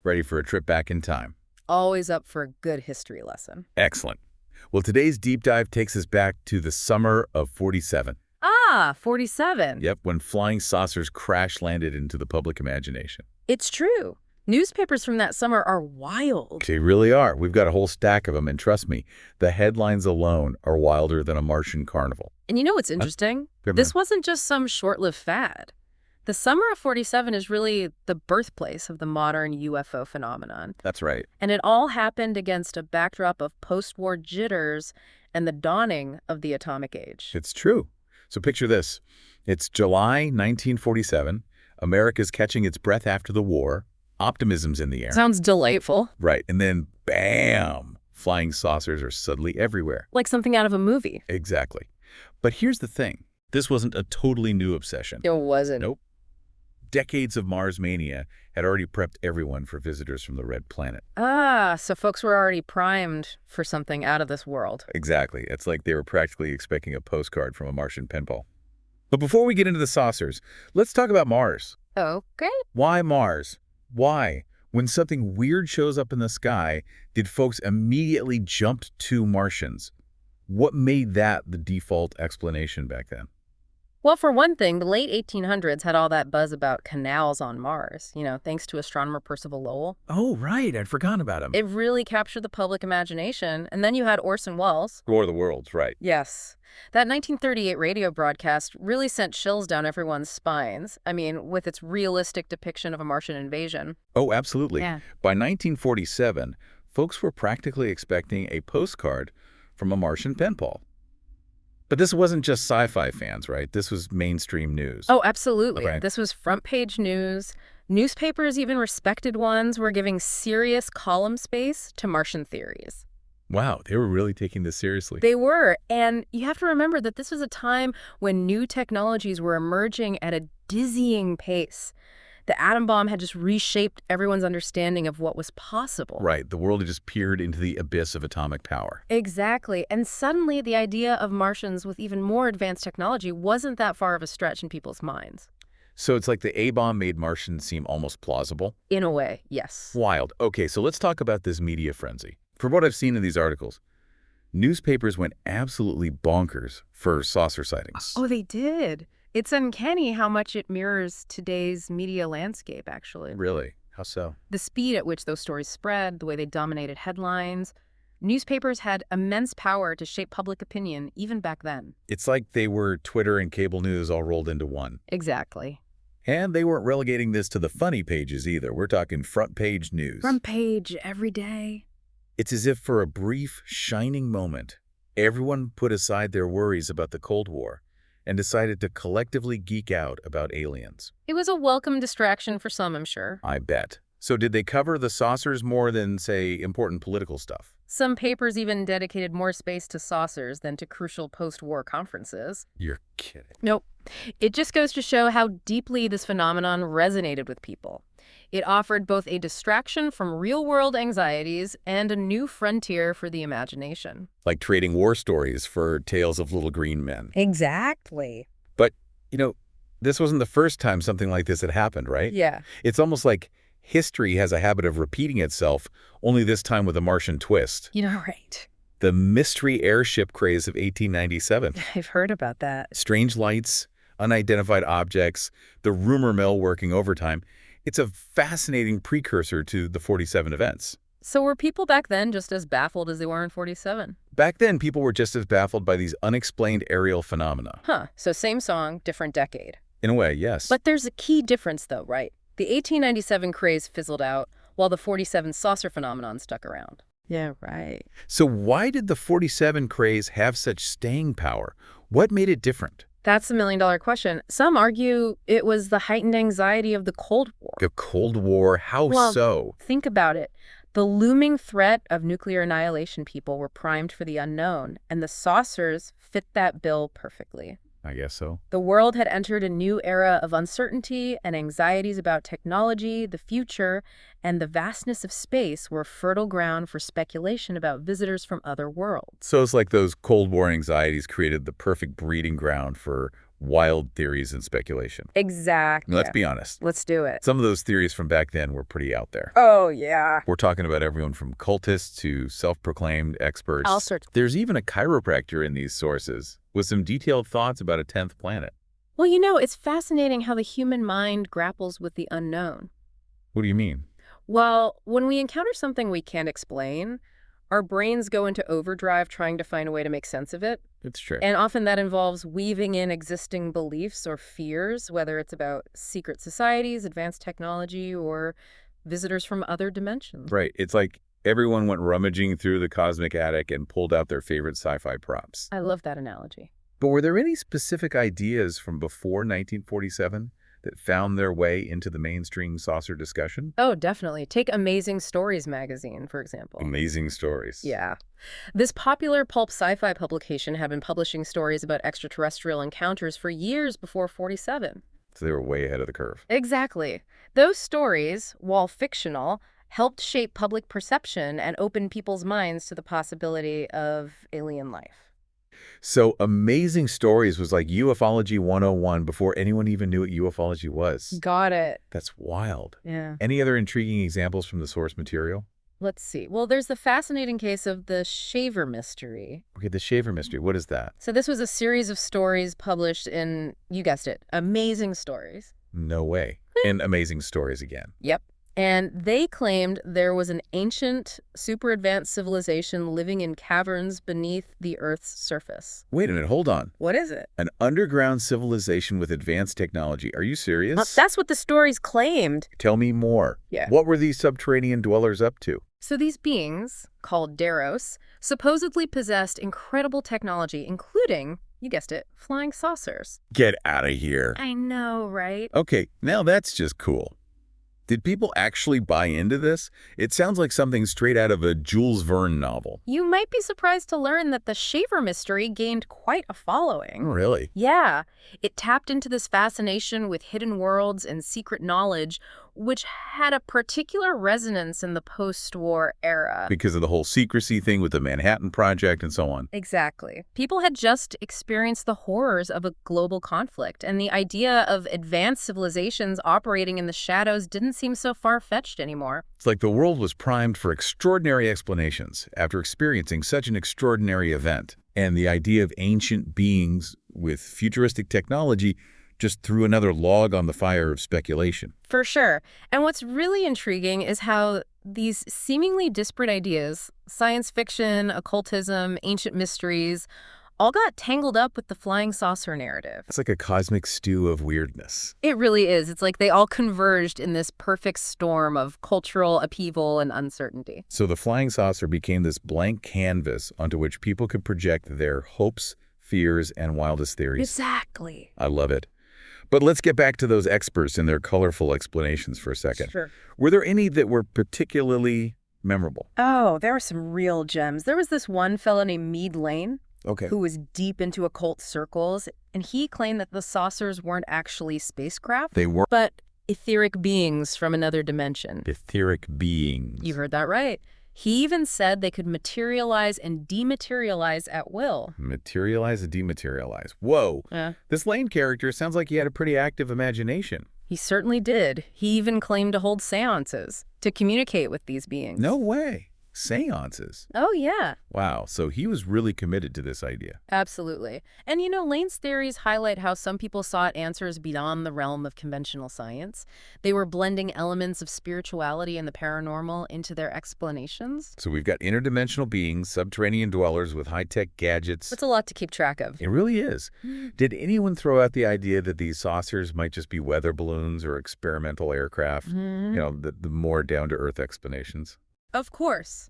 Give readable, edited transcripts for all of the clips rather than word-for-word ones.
Ready for a trip back in time? Always up for a good history lesson. Excellent. Well, today's deep dive takes us back to the summer of 47. Ah, 47. Yep, when flying saucers crash-landed into the public imagination. It's true. Newspapers from that summer are wild. They really are. We've got a whole stack of them, and trust me, the headlines alone are wilder than a Martian carnival. And you know what's interesting? This wasn't just some short-lived fad. The summer of 47 is really the birthplace of the modern UFO phenomenon. That's right. And it all happened against a backdrop of post-war jitters and the dawning of the atomic age. It's true. So picture this. It's July 1947. America's catching its breath after the war. Optimism's in the air. Sounds delightful. Right. And then, bam, flying saucers are suddenly everywhere. Like something out of a movie. Exactly. But here's the thing. This wasn't a totally new obsession. It wasn't. Nope. Decades of Mars mania had already prepped everyone for visitors from the Red Planet. Ah, so folks were already primed for something out of this world. Exactly. It's like they were practically expecting a postcard from a Martian pen pal. But before we get into the saucers, let's talk about Mars. Okay. Why Mars? Why, when something weird shows up in the sky, did folks immediately jump to Martians? What made that the default explanation back then? Well, for one thing, the late 1800s had all that buzz about canals on Mars, thanks to astronomer Percival Lowell. Oh, right. I'd forgotten about him. It really captured the public imagination. And then you had Orson Welles. War of the Worlds, right. Yes. That 1938 radio broadcast really sent chills down everyone's spines. I mean, with its realistic depiction of a Martian invasion. Oh, absolutely. Yeah. By 1947, folks were practically expecting a postcard from a Martian pen pal. But this wasn't just sci-fi fans, right? This was mainstream news. Oh, absolutely. Okay. This was front-page news. Newspapers, even respected ones, were giving serious column space to Martian theories. Wow, they were really taking this seriously. They were. And you have to remember that this was a time when new technologies were emerging at a dizzying pace. The atom bomb had just reshaped everyone's understanding of what was possible. Right, the world had just peered into the abyss of atomic power. Exactly. And suddenly the idea of Martians with even more advanced technology wasn't that far of a stretch in people's minds. So it's like the A-bomb made Martians seem almost plausible? In a way, yes. Wild. Okay, so let's talk about this media frenzy. From what I've seen in these articles, newspapers went absolutely bonkers for saucer sightings. Oh, they did. It's uncanny how much it mirrors today's media landscape, actually. Really? How so? The speed at which those stories spread, the way they dominated headlines. Newspapers had immense power to shape public opinion, even back then. It's like they were Twitter and cable news all rolled into one. Exactly. And they weren't relegating this to the funny pages either. We're talking front page news. Front page every day. It's as if for a brief, shining moment, everyone put aside their worries about the Cold War and decided to collectively geek out about aliens. It was a welcome distraction for some, I'm sure. I bet. So did they cover the saucers more than, say, important political stuff? Some papers even dedicated more space to saucers than to crucial post-war conferences. You're kidding. Nope. It just goes to show how deeply this phenomenon resonated with people. It offered both a distraction from real-world anxieties and a new frontier for the imagination. Like trading war stories for tales of little green men. Exactly. But, this wasn't the first time something like this had happened, right? Yeah. It's almost like history has a habit of repeating itself, only this time with a Martian twist. Right. The mystery airship craze of 1897. I've heard about that. Strange lights, unidentified objects, the rumor mill working overtime. It's a fascinating precursor to the 47 events. So were people back then just as baffled as they were in 47? Back then, people were just as baffled by these unexplained aerial phenomena. Huh. So same song, different decade. In a way, yes. But there's a key difference though, right? The 1897 craze fizzled out, while the 47 saucer phenomenon stuck around. Yeah, right. So why did the 47 craze have such staying power? What made it different? That's the million-dollar question. Some argue it was the heightened anxiety of the Cold War. The Cold War? How so? Think about it. The looming threat of nuclear annihilation, people were primed for the unknown, and the saucers fit that bill perfectly. I guess so. The world had entered a new era of uncertainty, and anxieties about technology, the future, and the vastness of space were fertile ground for speculation about visitors from other worlds. So it's like those Cold War anxieties created the perfect breeding ground for wild theories and speculation. Exactly. Let's be honest. Let's do it. Some of those theories from back then were pretty out there. Oh, yeah. We're talking about everyone from cultists to self-proclaimed experts. All sorts. There's even a chiropractor in these sources with some detailed thoughts about a 10th planet. Well, it's fascinating how the human mind grapples with the unknown. What do you mean? Well, when we encounter something we can't explain, our brains go into overdrive trying to find a way to make sense of it. It's true. And often that involves weaving in existing beliefs or fears, whether it's about secret societies, advanced technology, or visitors from other dimensions. Right. It's like everyone went rummaging through the cosmic attic and pulled out their favorite sci-fi props. I love that analogy. But were there any specific ideas from before 1947 that found their way into the mainstream saucer discussion? Oh, definitely. Take Amazing Stories magazine, for example. Amazing stories. Yeah. This popular pulp sci-fi publication had been publishing stories about extraterrestrial encounters for years before 47. So they were way ahead of the curve. Exactly. Those stories, while fictional, helped shape public perception and open people's minds to the possibility of alien life. So Amazing Stories was like ufology 101 before anyone even knew what ufology was. Got it. That's wild. Yeah. Any other intriguing examples from the source material? Let's see. Well, there's the fascinating case of the Shaver mystery. Okay, the Shaver mystery. What is that? So this was a series of stories published in, you guessed it, Amazing Stories. No way. And Amazing Stories again. Yep. And they claimed there was an ancient, super advanced civilization living in caverns beneath the Earth's surface. Wait a minute, hold on. What is it? An underground civilization with advanced technology. Are you serious? That's what the stories claimed. Tell me more. Yeah. What were these subterranean dwellers up to? So these beings, called Deros, supposedly possessed incredible technology, including, you guessed it, flying saucers. Get out of here. I know, right? Okay, now that's just cool. Did people actually buy into this? It sounds like something straight out of a Jules Verne novel. You might be surprised to learn that the Shaver mystery gained quite a following. Really? Yeah. It tapped into this fascination with hidden worlds and secret knowledge, which had a particular resonance in the post-war era. Because of the whole secrecy thing with the Manhattan Project and so on. Exactly. People had just experienced the horrors of a global conflict, and the idea of advanced civilizations operating in the shadows didn't seem so far-fetched anymore. It's like the world was primed for extraordinary explanations after experiencing such an extraordinary event. And the idea of ancient beings with futuristic technology just threw another log on the fire of speculation. For sure. And what's really intriguing is how these seemingly disparate ideas, science fiction, occultism, ancient mysteries, all got tangled up with the flying saucer narrative. It's like a cosmic stew of weirdness. It really is. It's like they all converged in this perfect storm of cultural upheaval and uncertainty. So the flying saucer became this blank canvas onto which people could project their hopes, fears, and wildest theories. Exactly. I love it. But let's get back to those experts and their colorful explanations for a second. Sure. Were there any that were particularly memorable? Oh, there were some real gems. There was this one fellow named Meade Lane Okay. who was deep into occult circles, and he claimed that the saucers weren't actually spacecraft, They were but etheric beings from another dimension. etheric beings. You heard that right. He even said they could materialize and dematerialize at will. Materialize and dematerialize. Whoa. Yeah. This Lane character sounds like he had a pretty active imagination. He certainly did. He even claimed to hold seances to communicate with these beings. No way. Seances. Oh, yeah. Wow. So he was really committed to this idea. Absolutely. And Lane's theories highlight how some people sought answers beyond the realm of conventional science. They were blending elements of spirituality and the paranormal into their explanations. So we've got interdimensional beings, subterranean dwellers with high-tech gadgets. It's a lot to keep track of. It really is. Did anyone throw out the idea that these saucers might just be weather balloons or experimental aircraft? The more down-to-earth explanations? Of course.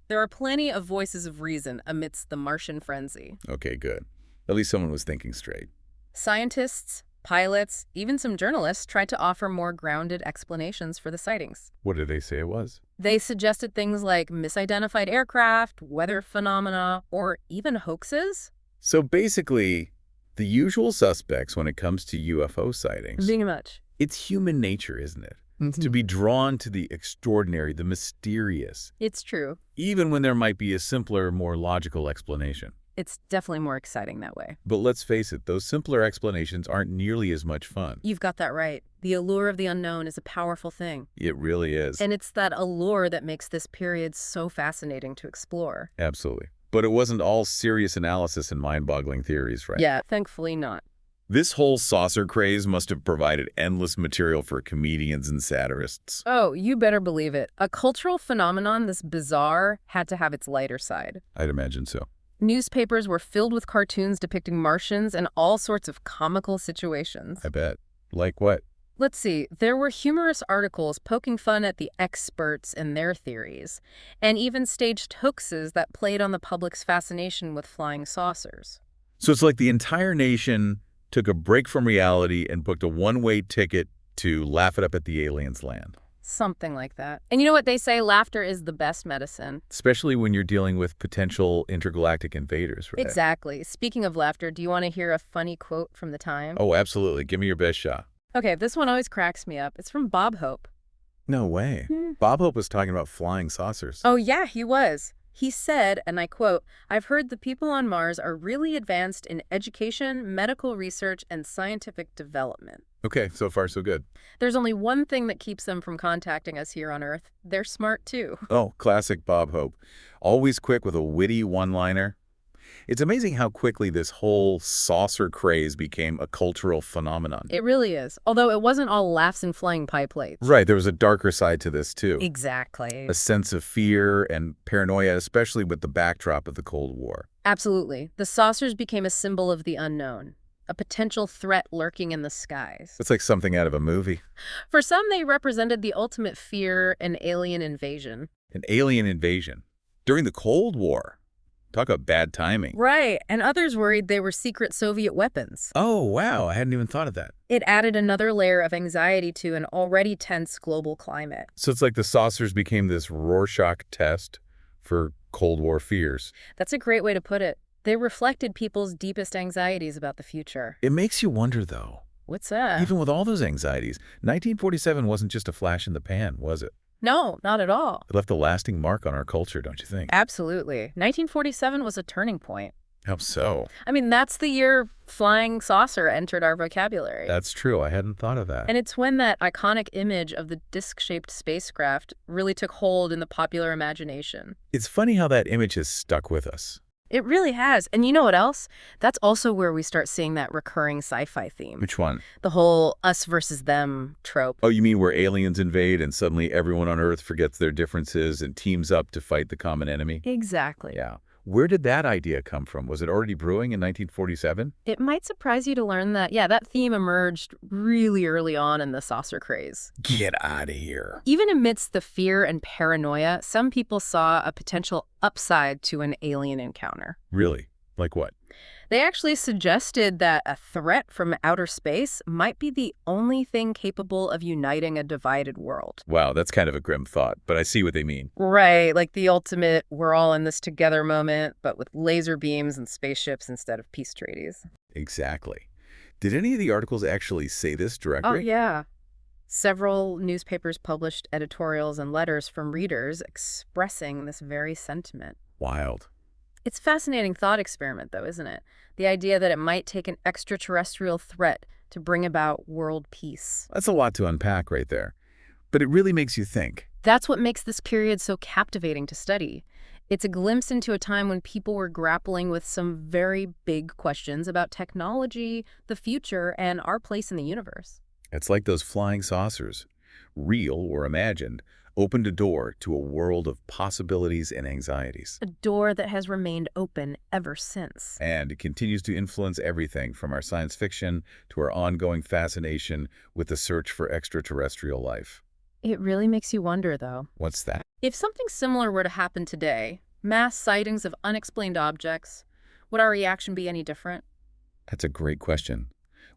There are plenty of voices of reason amidst the Martian frenzy. Okay, good. At least someone was thinking straight. Scientists, pilots, even some journalists tried to offer more grounded explanations for the sightings. What did they say it was? They suggested things like misidentified aircraft, weather phenomena, or even hoaxes. So basically, the usual suspects when it comes to UFO sightings. Very much. It's human nature, isn't it? To be drawn to the extraordinary, the mysterious, It's true. even when there might be a simpler, more logical explanation. It's definitely more exciting that way. But let's face it, those simpler explanations aren't nearly as much fun. You've got that right. The allure of the unknown is a powerful thing. It really is. And it's that allure that makes this period so fascinating to explore. Absolutely. But it wasn't all serious analysis and mind-boggling theories, right? Yeah, thankfully not. This whole saucer craze must have provided endless material for comedians and satirists. Oh, you better believe it. A cultural phenomenon this bizarre had to have its lighter side. I'd imagine so. Newspapers were filled with cartoons depicting Martians and all sorts of comical situations. I bet. Like what? Let's see, there were humorous articles poking fun at the experts and their theories, and even staged hoaxes that played on the public's fascination with flying saucers. So it's like the entire nation took a break from reality and booked a one-way ticket to laugh it up at the aliens' land. Something like that. And you know what they say? Laughter is the best medicine. Especially when you're dealing with potential intergalactic invaders, right? Exactly. Speaking of laughter, do you want to hear a funny quote from the time? Oh, absolutely. Give me your best shot. Okay, this one always cracks me up. It's from Bob Hope. No way. Bob Hope was talking about flying saucers. Oh, yeah, he was. He said, and I quote, "I've heard the people on Mars are really advanced in education, medical research, and scientific development. Okay, so far so good. There's only one thing that keeps them from contacting us here on Earth. They're smart, too." Oh, classic Bob Hope. Always quick with a witty one-liner. It's amazing how quickly this whole saucer craze became a cultural phenomenon. It really is. Although it wasn't all laughs and flying pie plates. Right, there was a darker side to this, too. Exactly. A sense of fear and paranoia, especially with the backdrop of the Cold War. Absolutely. The saucers became a symbol of the unknown, a potential threat lurking in the skies. It's like something out of a movie. For some, they represented the ultimate fear, an alien invasion. An alien invasion. During the Cold War. Talk about bad timing. Right, and others worried they were secret Soviet weapons. Oh, wow, I hadn't even thought of that. It added another layer of anxiety to an already tense global climate. So it's like the saucers became this Rorschach test for Cold War fears. That's a great way to put it. They reflected people's deepest anxieties about the future. It makes you wonder, though. What's that? Even with all those anxieties, 1947 wasn't just a flash in the pan, was it? No, not at all. It left a lasting mark on our culture, don't you think? Absolutely. 1947 was a turning point. How so? I mean, that's the year flying saucer entered our vocabulary. That's true. I hadn't thought of that. And it's when that iconic image of the disc-shaped spacecraft really took hold in the popular imagination. It's funny how that image has stuck with us. It really has. And you know what else? That's also where we start seeing that recurring sci-fi theme. Which one? The whole us versus them trope. Oh, you mean where aliens invade and suddenly everyone on Earth forgets their differences and teams up to fight the common enemy? Exactly. Yeah. Where did that idea come from? Was it already brewing in 1947? It might surprise you to learn that, yeah, that theme emerged really early on in the saucer craze. Get out of here. Even amidst the fear and paranoia, some people saw a potential upside to an alien encounter. Really? Like what? They actually suggested that a threat from outer space might be the only thing capable of uniting a divided world. Wow, that's kind of a grim thought, but I see what they mean. Right, like the ultimate we're all in this together moment, but with laser beams and spaceships instead of peace treaties. Exactly. Did any of the articles actually say this directly? Oh, yeah. Several newspapers published editorials and letters from readers expressing this very sentiment. Wild. It's a fascinating thought experiment, though, isn't it? The idea that it might take an extraterrestrial threat to bring about world peace. That's a lot to unpack right there. But it really makes you think. That's what makes this period so captivating to study. It's a glimpse into a time when people were grappling with some very big questions about technology, the future, and our place in the universe. It's like those flying saucers, real or imagined, opened a door to a world of possibilities and anxieties. A door that has remained open ever since. And it continues to influence everything from our science fiction to our ongoing fascination with the search for extraterrestrial life. It really makes you wonder, though. What's that? If something similar were to happen today, mass sightings of unexplained objects, would our reaction be any different? That's a great question.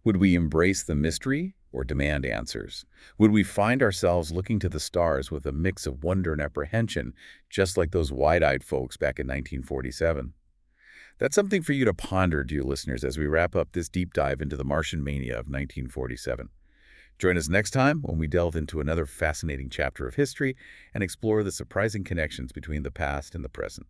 Would we embrace the mystery or demand answers? Would we find ourselves looking to the stars with a mix of wonder and apprehension, just like those wide-eyed folks back in 1947? That's something for you to ponder, dear listeners, as we wrap up this deep dive into the Martian mania of 1947. Join us next time when we delve into another fascinating chapter of history and explore the surprising connections between the past and the present.